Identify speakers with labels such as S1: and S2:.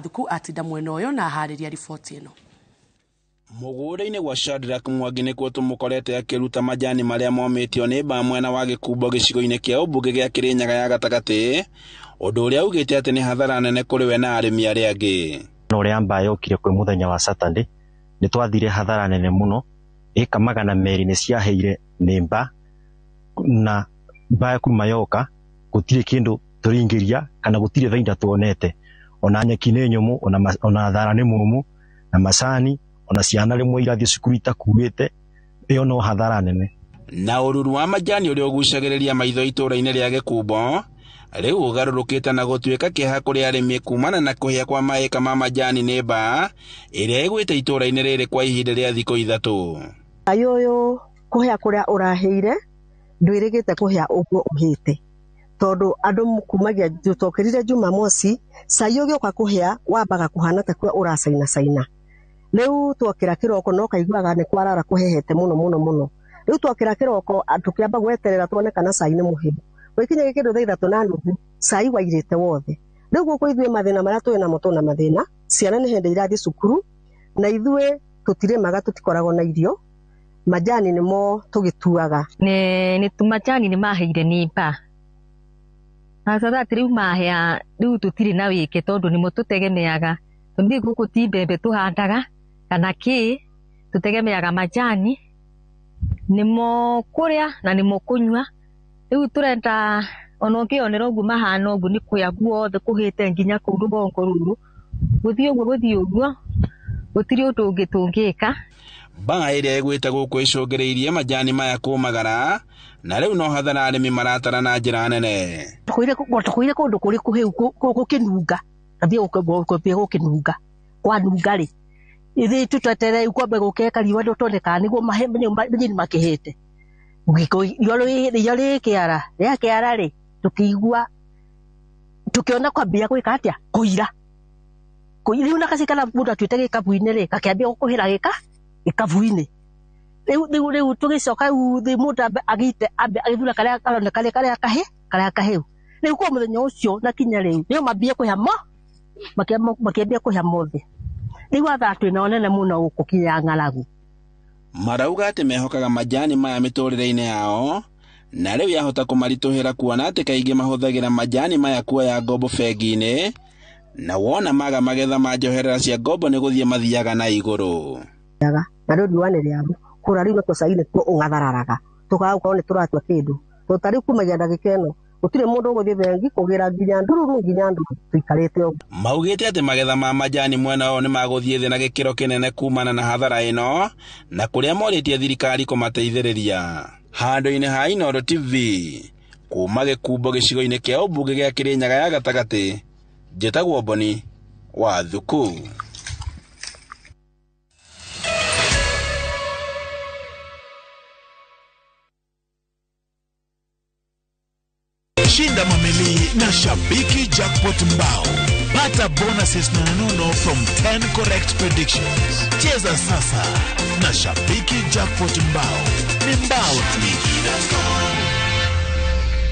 S1: Thuku atinda mwena uyo na hariria riboti ino.
S2: Mugunda-ini gwa Shadrack Mwangi nikuo tumukorete akiruta majani maria momitio ni mba mwena wa Gikumbo gicigo-ini kia umbunge gia Kirinyaga ya gatagati, undu uria ugite ati ni hathara nene kuri we na arimi aria angi.
S3: Uria mba yokire kwi muthenya wa Saturday ni twathire hathara nene muno, eka magana meri ni ciaheire ni mba, na mba kuma yoka gutire kindu turingiria kana gutire bainda tuonete, ona nyeki ni nyumu, ona thara ni mumu, na macani ona ciana rimwe irathie cukuru itakuite, iyo no hathara nene.
S2: Na ururu wa majani uria ugucagiriria maitho itura-ini ria Gikumbo riu ugarurukite na gutuika kiha kuri arimi kumana na kuhia kwa maeka ma majani ni mba iria igwite itura-ini riri kwa ihinda ria thiku 3.
S4: Ayoyo kuhia kuria uraheire ndwirigite kuhia uguo uhite, tondu andu kumagia tutokirire Jumamosi sayo gyoka kuhia wambaga kuhana ta kwa uracaina. Riu twokira kiroko no kaiguaga ni kwarara kuhehete muno. Riu twokira kiroko tukiamba gweterera tuone kana cai ni muhiu. Wikinya gikindu 3:30 cai wairite wothe. Riu guko ithue mathina maria twina mo tuna mathina, ciana ni hende irathi cukuru na ithue tutire maga tutikorago na irio. Majani nimo tugituaga.
S5: Ni tumajani ni maheire ni mba. Na sasa riu mahea riu tutire na wike tondu nimo tutegemeaga. Tundi guku ti mbembe tuhandaga kana ki tutegemeaga majani nimo kuria na nimo kunywa. Riu turenda onokionera ugu mahana ugu ni kuya guothe kuhite nginya ku rubongo ruru guthii uguo gutiri undu ungi tungika.
S2: Mbaa iria igwite guku icungiriirie majani maya kumagara, na riu no hathara arimi maratara na njira nene.
S4: Tukuire kundu kuri kuhiu gukinunga athie gukinunga kwa nungari ithi tutwetere ukombe gukeka riwa ndotoneka niguo mahe nyini makihite ngiko yori kiara ri tukigua tukiona kwambia gwika atia kuira una kasikana muda twitege kabuini ri kakiambia gukuhira gikabuini riu tugicoka uthi muda agite agithura karia kalone karia kaheu riu kwa muthenya ucio na kinya riu niyo mambia kuhamo makiambia kuhia mothe. Riu athatu na onene muno gukukinya ng'aragu.
S2: Marauga ati mehokaga majani maya miturire-ini yao, na riu yahota kumarituhira kuona ati kaingi mahuthagira majani maya kuoya ngombo bengi-ini, na wona maga magetha ma njoherera cia ngombo ni guthie mathiaga na iguru.
S4: Na riu riũa nĩ rĩaru kũra riu natuo cai nĩkuo ũgathararaga tũkaga gũkorwo nĩ tũratua kĩndũ tondũ tarĩu kumagia ndagĩka ĩno gũtirĩ mũndũ ũgũthiĩ bengi kũgĩra nginya ndururu nginya nduru tũikarĩte ũguo.
S2: Maugĩte atĩ magetha ma majani mwena ũyũ nĩ magũthiĩ thĩ na gĩkĩro kĩnene kumana na hathara ĩno, na kũrĩa morĩtie thirikari kũmateithĩrĩria. Handũ-inĩ ha Inooro TV kuma Gikumbo gĩcigo-inĩ kĩa ũmbunge gĩa Kirinyaga ya gatagatĩ, njĩtagwo Boni wa Thuku.
S6: Shinda mameli na Shabiki Jackpot Mbao. Pata bonuses nono from 10 correct predictions. Cheza sasa na Shabiki Jackpot Mbao. Ni mbao tu.